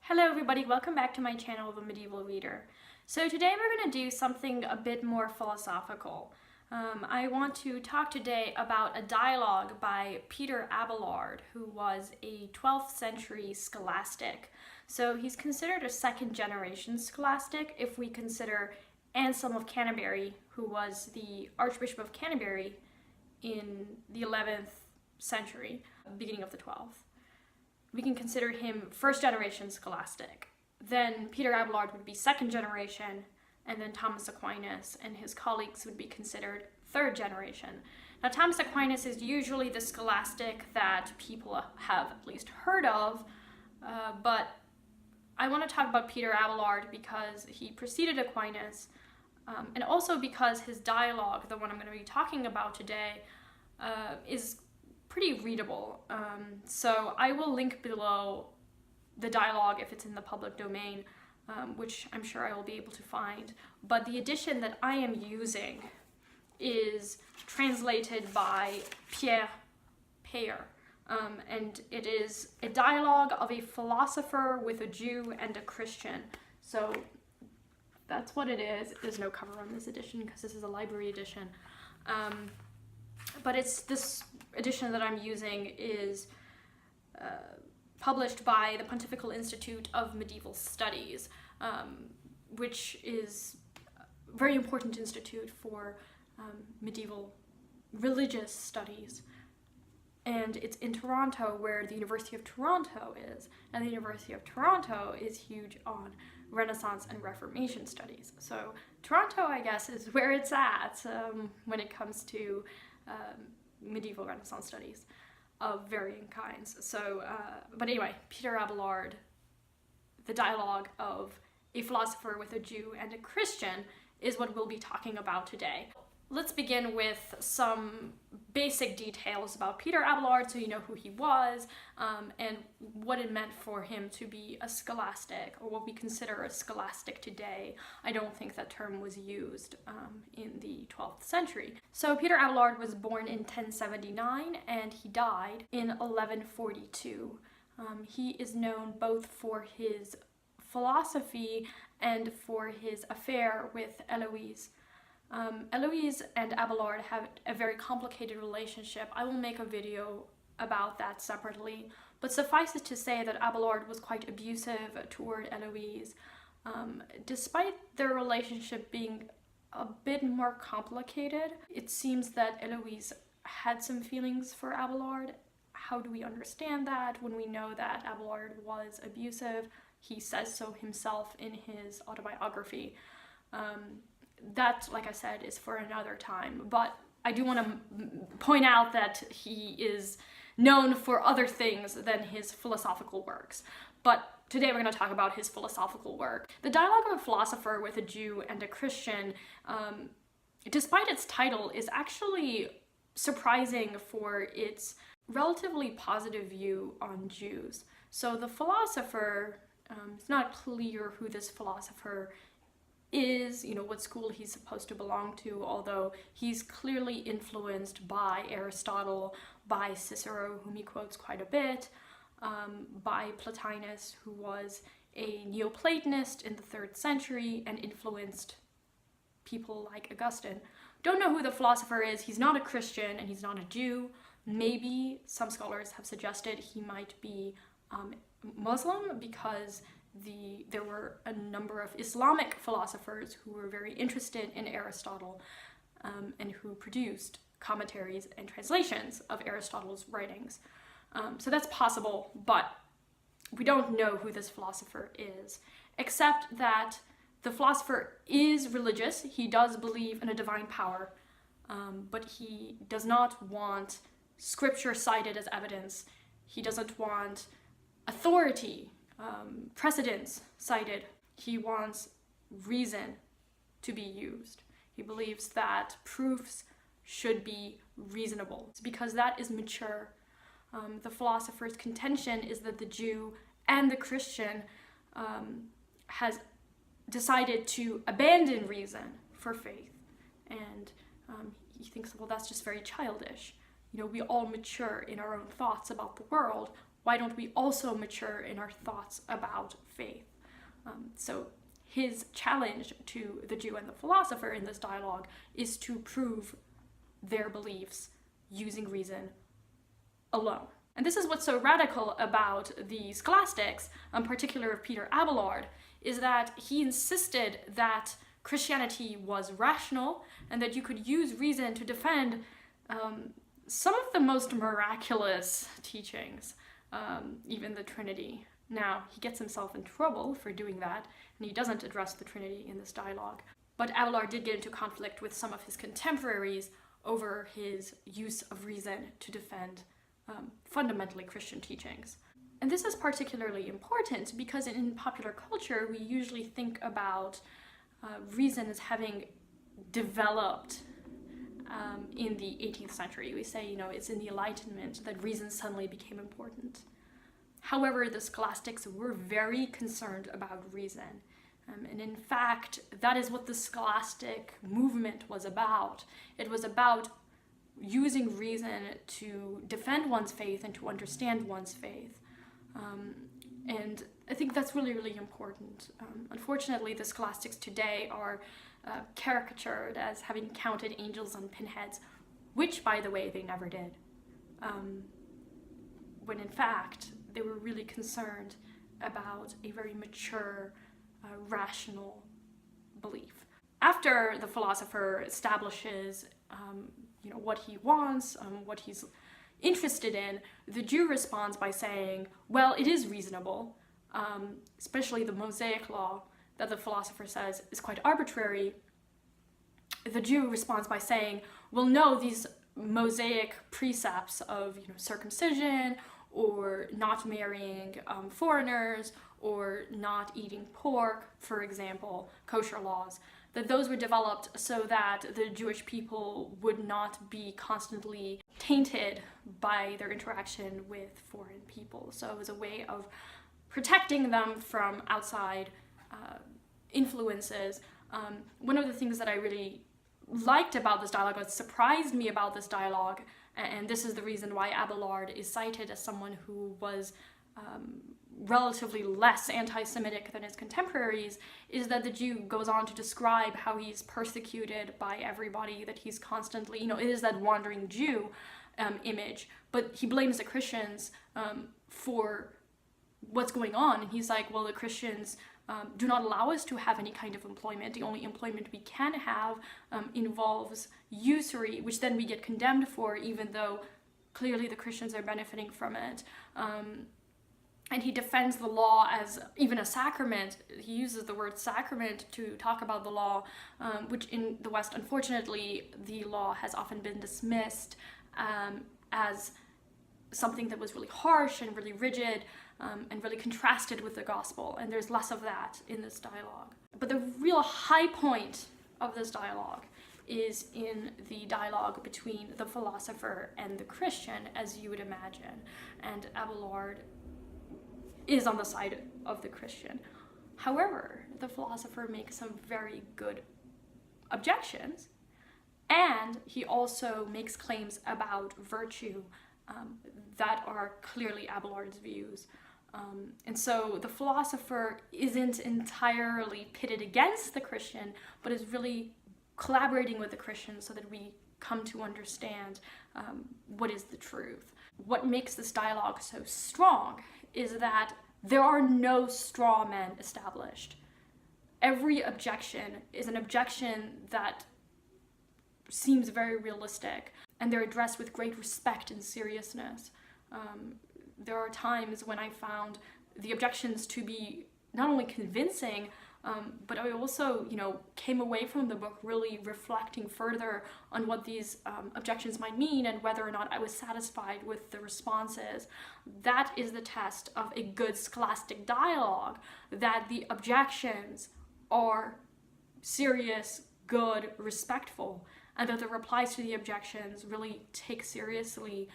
Hello everybody, welcome back to my channel of a medieval reader. So today we're going to do something a bit more philosophical. I want to talk today about a dialogue by Peter Abelard, who was a 12th century scholastic. So he's considered a second generation scholastic if we consider Anselm of Canterbury, who was the Archbishop of Canterbury in the 11th century, beginning of the 12th. We can consider him first generation scholastic. Then Peter Abelard would be second generation, and then Thomas Aquinas and his colleagues would be considered third generation. Now, Thomas Aquinas is usually the scholastic that people have at least heard of, but I want to talk about Peter Abelard because he preceded Aquinas, and also because his dialogue, the one I'm going to be talking about today, is pretty readable. So I will link below the dialogue if it's in the public domain, which I'm sure I will be able to find. But the edition that I am using is translated by Pierre Payer, and it is a dialogue of a philosopher with a Jew and a Christian. So that's what it is. There's no cover on this edition because this is a library edition. But it's this edition that I'm using is published by the Pontifical Institute of Medieval Studies, which is a very important institute for medieval religious studies. And it's in Toronto, where the University of Toronto is, and the University of Toronto is huge on Renaissance and Reformation studies. So Toronto, I guess, is where it's at when it comes to medieval Renaissance studies of varying kinds. So, but anyway, Peter Abelard, the dialogue of a philosopher with a Jew and a Christian, is what we'll be talking about today. Let's begin with some basic details about Peter Abelard so you know who he was and what it meant for him to be a scholastic, or what we consider a scholastic today. I don't think that term was used in the 12th century. So Peter Abelard was born in 1079 and he died in 1142. He is known both for his philosophy and for his affair with Eloise. Eloise and Abelard have a very complicated relationship. I will make a video about that separately, but suffice it to say that Abelard was quite abusive toward Eloise. Despite their relationship being a bit more complicated, it seems that Eloise had some feelings for Abelard. How do we understand that when we know that Abelard was abusive? He says so himself in his autobiography. That, like I said, is for another time, but I do want to point out that he is known for other things than his philosophical works. But today we're going to talk about his philosophical work. The Dialogue of a Philosopher with a Jew and a Christian, despite its title, is actually surprising for its relatively positive view on Jews. So the philosopher, it's not clear who this philosopher is, what school he's supposed to belong to, although he's clearly influenced by Aristotle, by Cicero, whom he quotes quite a bit, by Plotinus, who was a Neoplatonist in the 3rd century and influenced people like Augustine. Don't know who the philosopher is. He's not a Christian and he's not a Jew. Maybe some scholars have suggested he might be Muslim because there were a number of Islamic philosophers who were very interested in Aristotle and who produced commentaries and translations of Aristotle's writings. So that's possible, but we don't know who this philosopher is, except that the philosopher is religious. He does believe in a divine power, but he does not want scripture cited as evidence. He doesn't want authority, precedents cited. He wants reason to be used. He believes that proofs should be reasonable because that is mature. The philosopher's contention is that the Jew and the Christian has decided to abandon reason for faith, and he thinks, well, that's just very childish. We all mature in our own thoughts about the world. why don't we also mature in our thoughts about faith? So his challenge to the Jew and the philosopher in this dialogue is to prove their beliefs using reason alone. And this is what's so radical about the scholastics, in particular of Peter Abelard, is that he insisted that Christianity was rational and that you could use reason to defend some of the most miraculous teachings, even the Trinity. Now, he gets himself in trouble for doing that, and he doesn't address the Trinity in this dialogue. But Abelard did get into conflict with some of his contemporaries over his use of reason to defend fundamentally Christian teachings. And this is particularly important because in popular culture, we usually think about reason as having developed in the 18th century. We say, it's in the Enlightenment that reason suddenly became important. However, the scholastics were very concerned about reason. And in fact, that is what the scholastic movement was about. It was about using reason to defend one's faith and to understand one's faith. And I think that's really, really important. Unfortunately, the scholastics today are caricatured as having counted angels on pinheads, which, by the way, they never did. When in fact, they were really concerned about a very mature, rational belief. After the philosopher establishes what he wants, what he's interested in, the Jew responds by saying, well, it is reasonable, especially the Mosaic law that the philosopher says is quite arbitrary. The Jew responds by saying, well, no, these Mosaic precepts of circumcision or not marrying foreigners or not eating pork, for example, kosher laws, that those were developed so that the Jewish people would not be constantly tainted by their interaction with foreign people. So it was a way of protecting them from outside influences. One of the things that I really liked about this dialogue, what surprised me about this dialogue, and this is the reason why Abelard is cited as someone who was relatively less anti-Semitic than his contemporaries, is that the Jew goes on to describe how he's persecuted by everybody, that he's constantly, it is that wandering Jew image, but he blames the Christians for what's going on, and he's like, well, the Christians do not allow us to have any kind of employment. The only employment we can have involves usury, which then we get condemned for, even though clearly the Christians are benefiting from it. And he defends the law as even a sacrament. He uses the word sacrament to talk about the law, which in the West, unfortunately, the law has often been dismissed as something that was really harsh and really rigid, and really contrasted with the gospel, and there's less of that in this dialogue. But the real high point of this dialogue is in the dialogue between the philosopher and the Christian, as you would imagine, and Abelard is on the side of the Christian. However, the philosopher makes some very good objections, and he also makes claims about virtue that are clearly Abelard's views. And so the philosopher isn't entirely pitted against the Christian, but is really collaborating with the Christian so that we come to understand what is the truth. What makes this dialogue so strong is that there are no straw men established. Every objection is an objection that seems very realistic, and they're addressed with great respect and seriousness. There are times when I found the objections to be not only convincing, but I also, came away from the book really reflecting further on what these objections might mean and whether or not I was satisfied with the responses. That is the test of a good scholastic dialogue, that the objections are serious, good, respectful, and that the replies to the objections really take seriously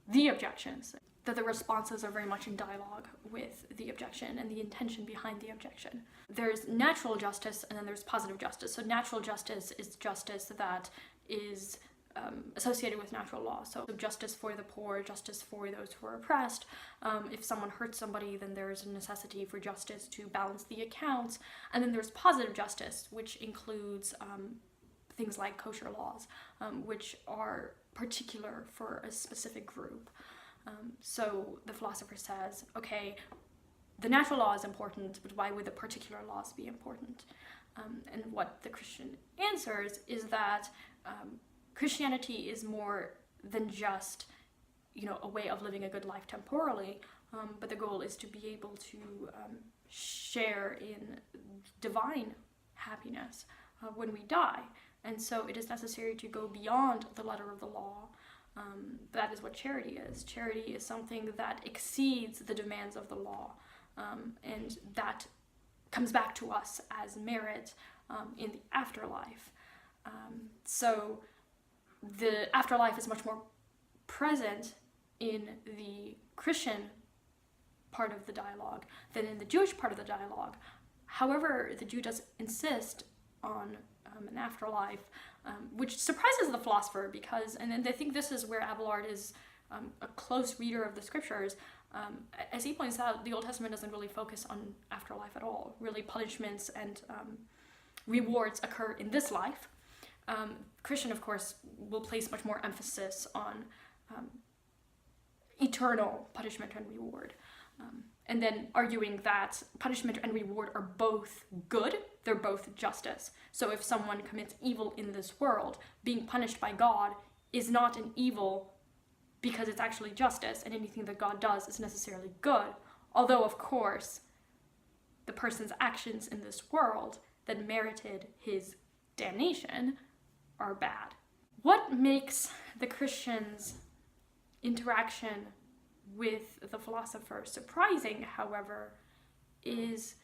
the objections, that the responses are very much in dialogue with the objection and the intention behind the objection. There's natural justice and then there's positive justice. So natural justice is justice that is associated with natural law. So justice for the poor, justice for those who are oppressed. If someone hurts somebody, then there is a necessity for justice to balance the accounts. And then there's positive justice, which includes things like kosher laws, which are particular for a specific group. So the philosopher says, okay, the natural law is important, but why would the particular laws be important? And what the Christian answers is that Christianity is more than just, a way of living a good life temporally, but the goal is to be able to share in divine happiness when we die. And so it is necessary to go beyond the letter of the law. That is what charity is. Charity is something that exceeds the demands of the law, and that comes back to us as merit in the afterlife. So the afterlife is much more present in the Christian part of the dialogue than in the Jewish part of the dialogue. However, the Jew does insist on an afterlife, which surprises the philosopher because, and I think this is where Abelard is a close reader of the scriptures. As he points out, the Old Testament doesn't really focus on afterlife at all. Really, punishments and rewards occur in this life. Christian, of course, will place much more emphasis on eternal punishment and reward. And then arguing that punishment and reward are both good, they're both justice. So if someone commits evil in this world, being punished by God is not an evil because it's actually justice, and anything that God does is necessarily good. Although, of course, the person's actions in this world that merited his damnation are bad. What makes the Christian's interaction with the philosopher surprising, however, is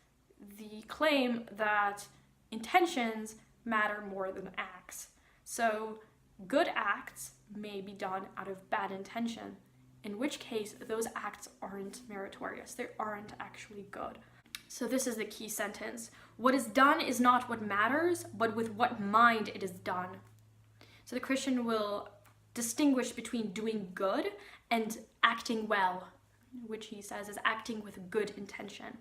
the claim that intentions matter more than acts. So good acts may be done out of bad intention, in which case those acts aren't meritorious. They aren't actually good. So this is the key sentence. What is done is not what matters, but with what mind it is done. So the Christian will distinguish between doing good and acting well, which he says is acting with good intention.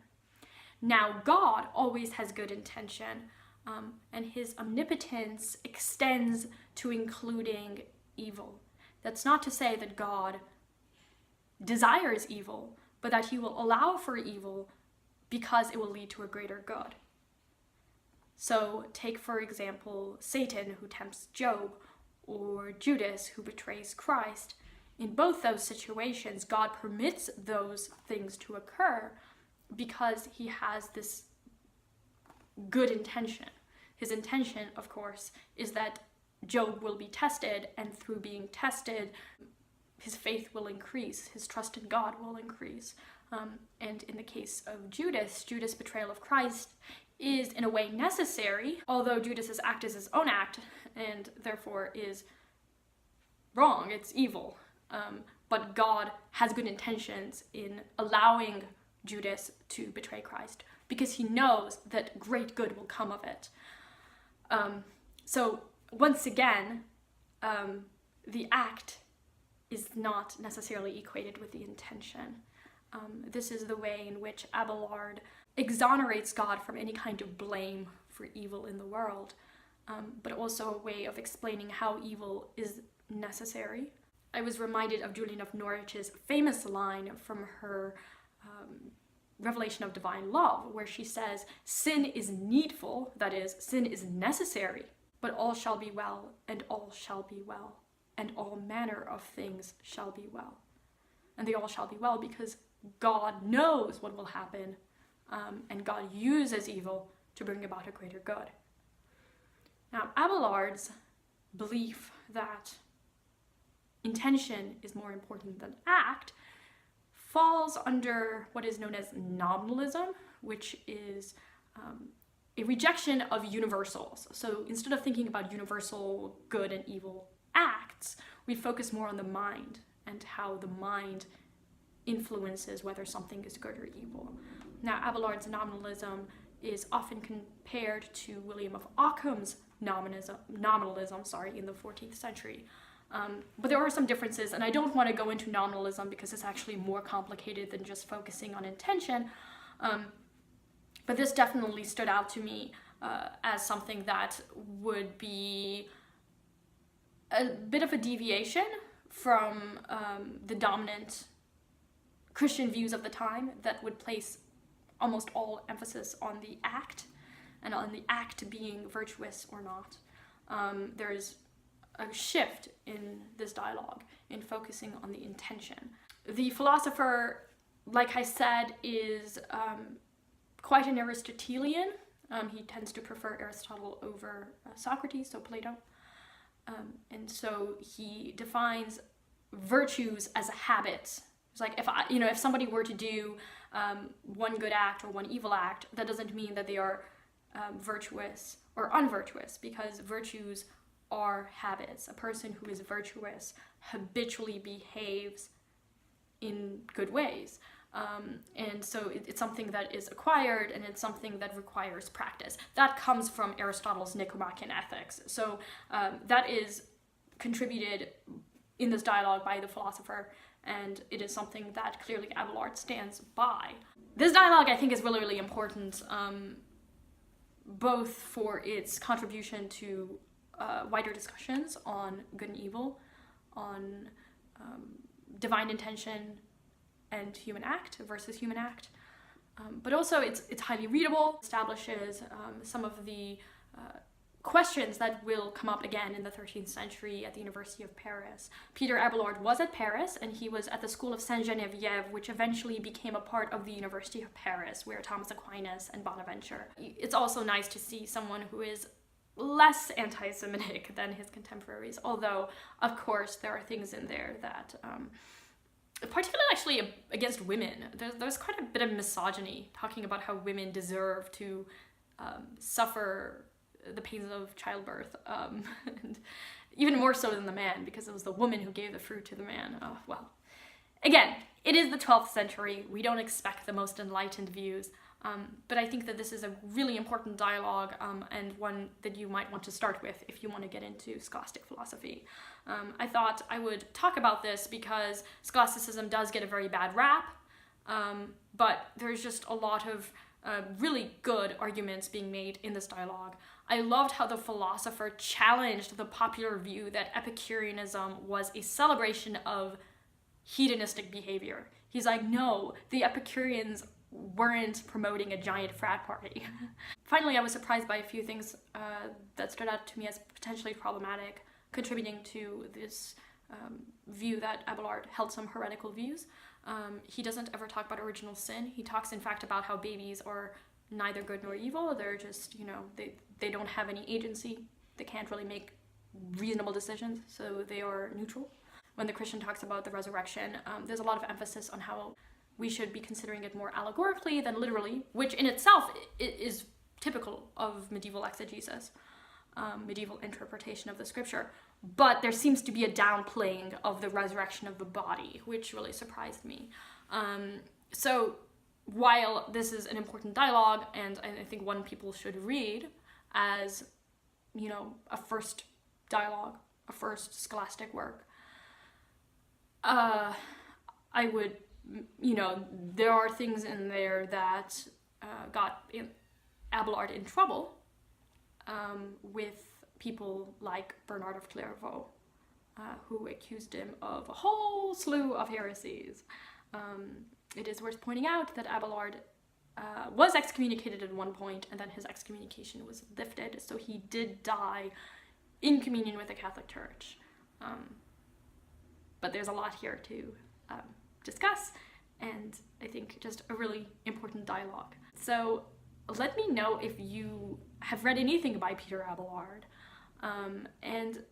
Now, God always has good intention, and his omnipotence extends to including evil. That's not to say that God desires evil, but that he will allow for evil because it will lead to a greater good. So take, for example, Satan, who tempts Job, or Judas, who betrays Christ. In both those situations, God permits those things to occur because he has this good intention. His intention, of course, is that Job will be tested, and through being tested, his faith will increase, his trust in God will increase. And in the case of Judas' betrayal of Christ is in a way necessary, although Judas's act is his own act, and therefore is wrong, it's evil. But God has good intentions in allowing Judas to betray Christ because he knows that great good will come of it. So once again, the act is not necessarily equated with the intention. This is the way in which Abelard exonerates God from any kind of blame for evil in the world, but also a way of explaining how evil is necessary. I was reminded of Julian of Norwich's famous line from her Revelation of Divine Love, where she says, "Sin is needful," that is, sin is necessary, "but all shall be well, and all shall be well, and all manner of things shall be well." And they all shall be well because God knows what will happen, and God uses evil to bring about a greater good. Now, Abelard's belief that intention is more important than act falls under what is known as Nominalism, which is a rejection of universals. So instead of thinking about universal good and evil acts, we focus more on the mind and how the mind influences whether something is good or evil. Now, Abelard's Nominalism is often compared to William of Ockham's nominalism, in the 14th century. But there are some differences, and I don't want to go into nominalism because it's actually more complicated than just focusing on intention. But this definitely stood out to me as something that would be a bit of a deviation from the dominant Christian views of the time that would place almost all emphasis on the act, and on the act being virtuous or not. There's a shift in this dialogue in focusing on the intention. The philosopher, like I said, is quite an Aristotelian. He tends to prefer Aristotle over Socrates, so Plato. And so he defines virtues as a habit. It's like if somebody were to do one good act or one evil act, that doesn't mean that they are virtuous or unvirtuous, because virtues are habits. A person who is virtuous habitually behaves in good ways. And so it's something that is acquired, and it's something that requires practice. That comes from Aristotle's Nicomachean Ethics. So that is contributed in this dialogue by the philosopher, and it is something that clearly Abelard stands by. This dialogue, I think, is really, really important, both for its contribution to wider discussions on good and evil, on divine intention and human act versus human act, but also it's highly readable, establishes some of the questions that will come up again in the 13th century at the University of Paris. Peter Abelard was at Paris, and he was at the school of Saint-Geneviève, which eventually became a part of the University of Paris, where Thomas Aquinas and Bonaventure. It's also nice to see someone who is less anti-Semitic than his contemporaries, although, of course, there are things in there that, particularly actually against women. There's quite a bit of misogyny, talking about how women deserve to suffer the pains of childbirth, and even more so than the man, because it was the woman who gave the fruit to the man. Oh, well. Again, it is the 12th century. We don't expect the most enlightened views, but I think that this is a really important dialogue, and one that you might want to start with if you want to get into scholastic philosophy. I thought I would talk about this because scholasticism does get a very bad rap, but there's just a lot of really good arguments being made in this dialogue. I loved how the philosopher challenged the popular view that Epicureanism was a celebration of hedonistic behavior. He's like, no, the Epicureans weren't promoting a giant frat party. Finally, I was surprised by a few things that stood out to me as potentially problematic, contributing to this view that Abelard held some heretical views. He doesn't ever talk about original sin. He talks, in fact, about how babies are neither good nor evil. They're just, they don't have any agency. They can't really make reasonable decisions, so they are neutral. When the Christian talks about the resurrection, there's a lot of emphasis on how we should be considering it more allegorically than literally, which in itself is typical of medieval exegesis, medieval interpretation of the scripture. But there seems to be a downplaying of the resurrection of the body, which really surprised me. So while this is an important dialogue, and I think one people should read as, a first dialogue, a first scholastic work, I would, there are things in there that got Abelard in trouble with people like Bernard of Clairvaux, who accused him of a whole slew of heresies. It is worth pointing out that Abelard was excommunicated at one point, and then his excommunication was lifted, so he did die in communion with the Catholic Church. But there's a lot here to discuss, and I think just a really important dialogue. So let me know if you have read anything by Peter Abelard, and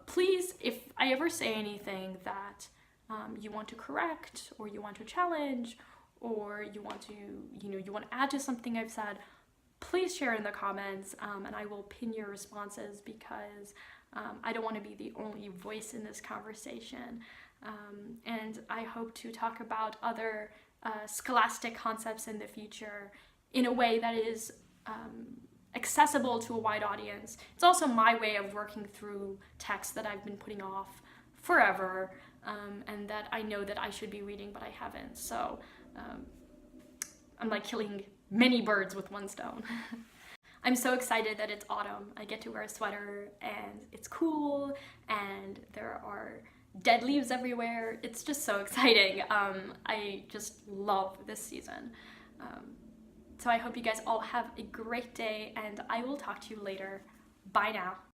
please, if I ever say anything that you want to correct, or you want to challenge, or you want to, you want to add to something I've said, please share in the comments, and I will pin your responses, because I don't want to be the only voice in this conversation. And I hope to talk about other scholastic concepts in the future in a way that is accessible to a wide audience. It's also my way of working through texts that I've been putting off forever, and that I know that I should be reading, but I haven't. So I'm like killing many birds with one stone. I'm so excited that it's autumn. I get to wear a sweater and it's cool and there are dead leaves everywhere. It's just so exciting. I just love this season. So I hope you guys all have a great day and I will talk to you later. Bye now.